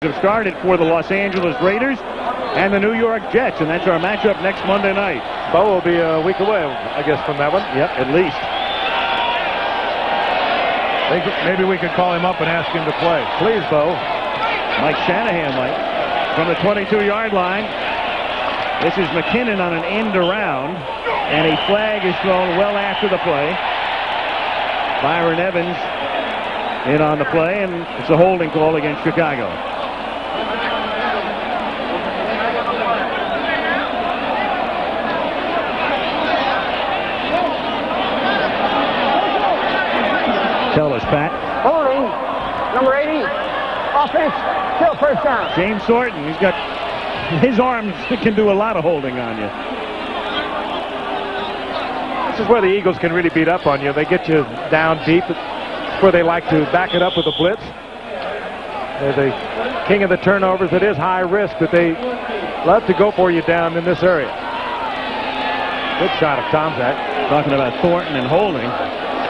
have started for the Los Angeles Raiders and the New York Jets, and that's our matchup next Monday night. Bo will be a week away, I guess, from that one. Yep, at least. Maybe we could call him up and ask him to play. Please, Bo. Mike Shanahan might. From the 22-yard line, this is McKinnon on an end around, and a flag is thrown well after the play. Byron Evans in on the play, and it's a holding call against Chicago. Tell us, Pat. Holding, number 80, offense, still first down. James Thornton, he's got his arms can do a lot of holding on you. This is where the Eagles can really beat up on you. They get you down deep. It's where they like to back it up with a blitz. They're the king of the turnovers. It is high risk, but they love to go for you down in this area. Good shot of Tomczak. Talking about Thornton and holding.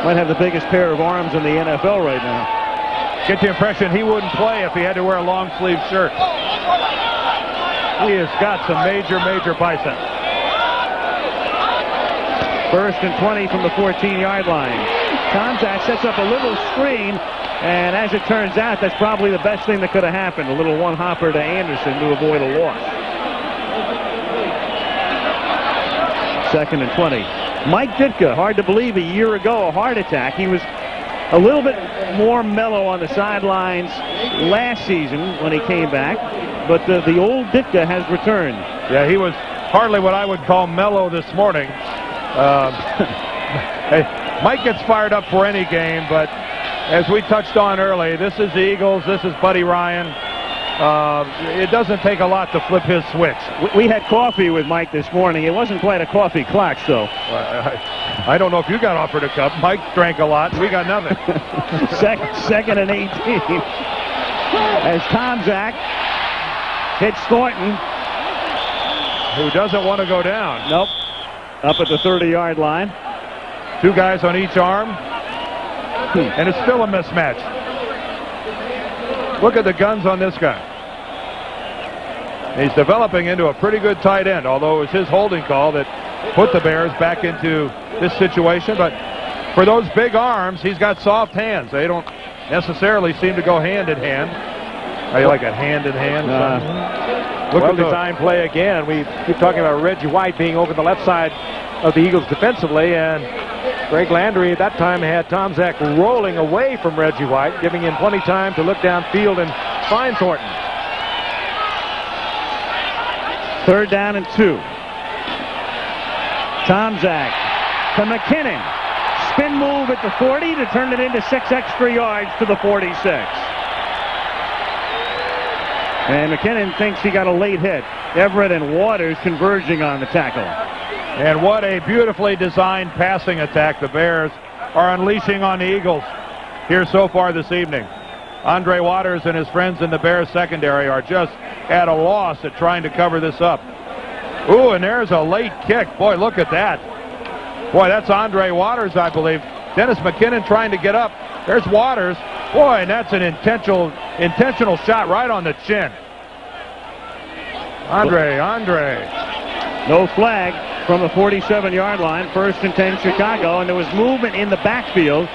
Might have the biggest pair of arms in the NFL right now. Get the impression he wouldn't play if he had to wear a long sleeve shirt. He has got some major biceps. First and 20 from the 14-yard line. Tomczak sets up a little screen, and as it turns out, that's probably the best thing that could have happened. A little one-hopper to Anderson to avoid a loss. Second and 20. Mike Ditka, hard to believe, a year ago, a heart attack. He was a little bit more mellow on the sidelines last season when he came back, but the old Ditka has returned. Yeah, he was hardly what I would call mellow this morning. Hey, Mike gets fired up for any game, but as we touched on early, this is the Eagles, this is Buddy Ryan. It doesn't take a lot to flip his switch. We had coffee with Mike this morning. It wasn't quite a coffee clutch, though. I don't know if you got offered a cup. Mike drank a lot. We got nothing. Second and 18. As Tomczak hits Thornton. Who doesn't want to go down. Nope. Up at the 30-yard line. Two guys on each arm. And it's still a mismatch. Look at the guns on this guy. He's developing into a pretty good tight end, although it was his holding call that put the Bears back into this situation. But for those big arms, he's got soft hands. They don't necessarily seem to go hand in hand. How you like that, hand in hand? Look at the design play again. We keep talking about Reggie White being over the left side of the Eagles defensively, and Greg Landry at that time had Tomczak rolling away from Reggie White, giving him plenty of time to look downfield and find Thornton. Third down and 2. Tomczak to McKinnon. Spin move at the 40 to turn it into 6 extra yards to the 46. And McKinnon thinks he got a late hit. Everett and Waters converging on the tackle. And what a beautifully designed passing attack the Bears are unleashing on the Eagles here so far this evening. Andre Waters and his friends in the Bears secondary are just at a loss at trying to cover this up. Ooh, and there's a late kick. Boy, look at that. Boy, that's Andre Waters, I believe. Dennis McKinnon trying to get up. There's Waters. Boy, and that's an intentional shot right on the chin. Andre. No flag from the 47-yard line. First and 10 Chicago, and there was movement in the backfield.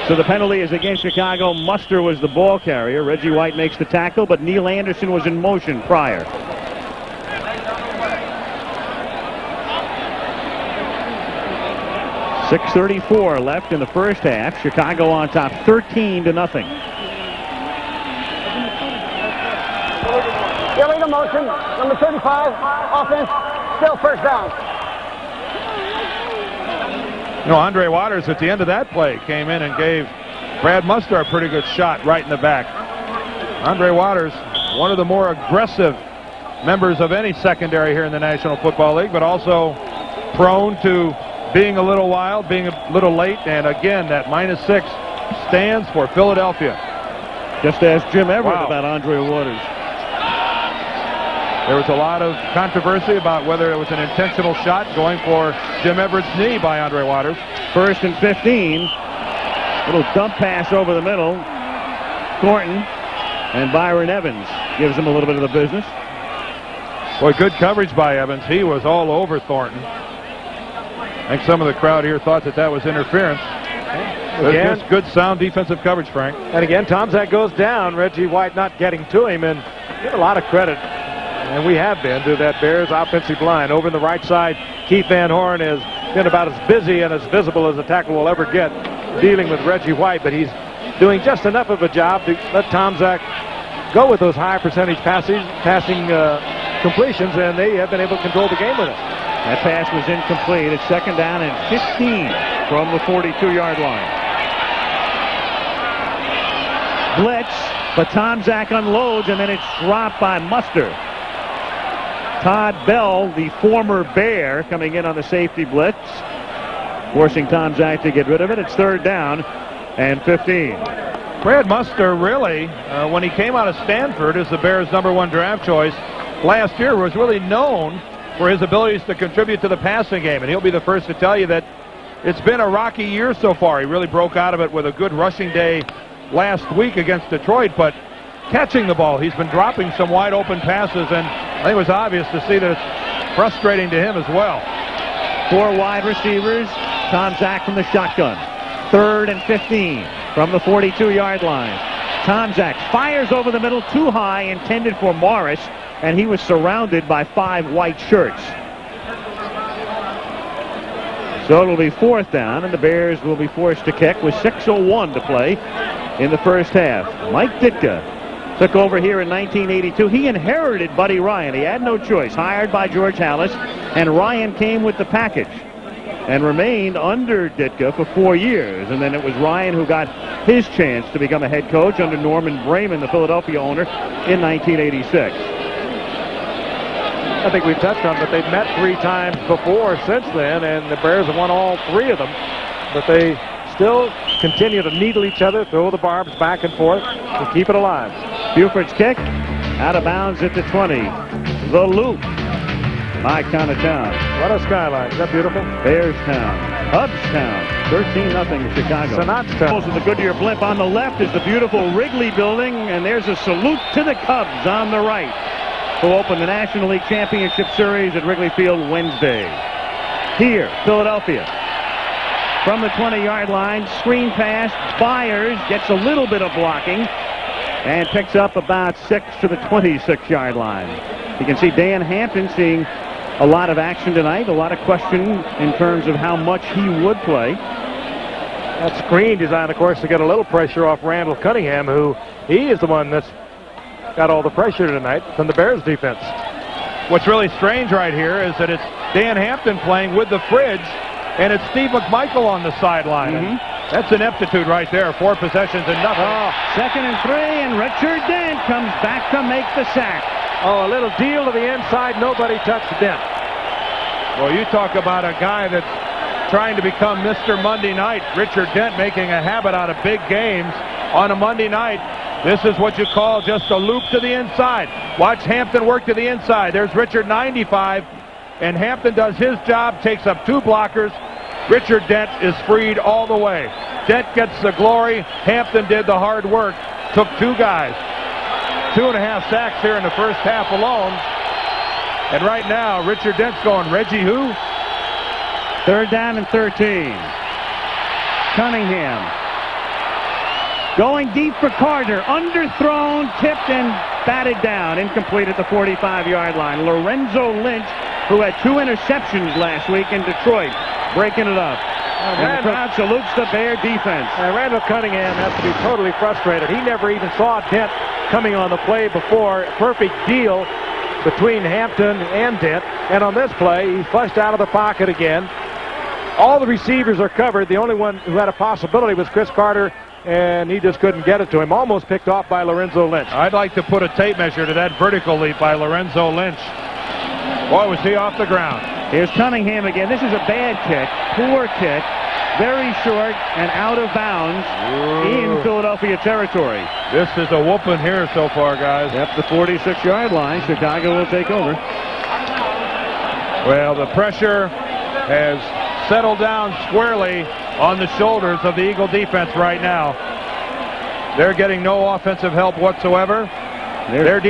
So the penalty is against Chicago. Muster was the ball carrier. Reggie White makes the tackle, but Neil Anderson was in motion prior. .6:34 left in the first half. Chicago on top 13-0. Illegal motion, number 35, offense, still first down. You know, Andre Waters at the end of that play came in and gave Brad Muster a pretty good shot right in the back. Andre Waters, one of the more aggressive members of any secondary here in the National Football League, but also prone to being a little wild, being a little late, and again, that -6 stands for Philadelphia. Just ask Jim Everett about Andre Waters. There was a lot of controversy about whether it was an intentional shot going for Jim Everett's knee by Andre Waters. First and 15. Little dump pass over the middle. Thornton And Byron Evans gives him a little bit of the business. Boy, good coverage by Evans. He was all over Thornton. I think some of the crowd here thought that was interference. Again, just good, sound defensive coverage, Frank. And again, Tomczak goes down. Reggie White not getting to him, and give a lot of credit, and we have been, to that Bears offensive line. Over in the right side, Keith Van Horn has been about as busy and as visible as a tackle will ever get dealing with Reggie White, but he's doing just enough of a job to let Tomczak go with those high percentage passing completions, and they have been able to control the game with it. That pass was incomplete. It's 2nd down and 15 from the 42-yard line. Blitz, but Tomczak unloads, and then it's dropped by Muster. Todd Bell, the former Bear, coming in on the safety blitz, forcing Tomczak to get rid of it. It's 3rd down and 15. Brad Muster, really, when he came out of Stanford as the Bears' #1 draft choice last year, was really known for his abilities to contribute to the passing game. And he'll be the first to tell you that it's been a rocky year so far. He really broke out of it with a good rushing day last week against Detroit, but catching the ball, he's been dropping some wide open passes, and I think it was obvious to see that it's frustrating to him as well. 4 wide receivers. Tomczak from the shotgun. 3rd and 15 from the 42-yard line. Tomczak fires over the middle, too high, intended for Morris, and he was surrounded by 5 white shirts. So it'll be 4th down, and the Bears will be forced to kick with 6:01 to play in the first half. Mike Ditka took over here in 1982. He inherited Buddy Ryan. He had no choice. Hired by George Halas, and Ryan came with the package and remained under Ditka for 4 years. And then it was Ryan who got his chance to become a head coach under Norman Brayman, the Philadelphia owner, in 1986. I think we've touched on, but they've met 3 times before since then, and the Bears have won all 3 of them. But they still continue to needle each other, throw the barbs back and forth, and keep it alive. Buford's kick, out of bounds at the 20. The loop by Town. What a skyline. Is that beautiful? Bearstown. Hubstown. 13-0 Chicago. Sonottstown. Also the Goodyear blimp on the left is the beautiful Wrigley building, and there's a salute to the Cubs on the right, who open the National League Championship Series at Wrigley Field Wednesday. Here, Philadelphia. From the 20-yard line, screen pass. Byers gets a little bit of blocking and picks up about 6 to the 26-yard line. You can see Dan Hampton seeing a lot of action tonight, a lot of question in terms of how much he would play. That screen designed, of course, to get a little pressure off Randall Cunningham, who he is the one that's got all the pressure tonight from the Bears defense. What's really strange right here is that it's Dan Hampton playing with the Fridge, and it's Steve McMichael on the sideline. That's ineptitude right there. 4 possessions and nothing. 2nd and 3, and Richard Dent comes back to make the sack. Oh, a little deal to the inside. Nobody touched Dent. Well, you talk about a guy that's trying to become Mr. Monday Night. Richard Dent making a habit out of big games on a Monday night. This is what you call just a loop to the inside. Watch Hampton work to the inside. There's Richard 95, and Hampton does his job, takes up 2 blockers. Richard Dent is freed all the way. Dent gets the glory. Hampton did the hard work. Took 2 guys. 2.5 sacks here in the first half alone. And right now, Richard Dent's going, Reggie who? 3rd down and 13. Cunningham going deep for Carter. Underthrown, tipped, and batted down. Incomplete at the 45-yard line. Lorenzo Lynch, who had 2 interceptions last week in Detroit, breaking it up. And the crowd salutes the Bear defense. Randall Cunningham has to be totally frustrated. He never even saw Dent coming on the play before. Perfect deal between Hampton and Dent. And on this play, he flushed out of the pocket again. All the receivers are covered. The only one who had a possibility was Chris Carter, and he just couldn't get it to him. Almost picked off by Lorenzo Lynch. I'd like to put a tape measure to that vertical leap by Lorenzo Lynch. Boy, was he off the ground. Here's Cunningham again. This is a bad kick, poor kick, very short and out of bounds in Philadelphia territory. This is a whooping here so far, guys. Yep, the 46-yard line. Chicago will take over. Well, the pressure has settled down squarely on the shoulders of the Eagle defense right now. They're getting no offensive help whatsoever. There's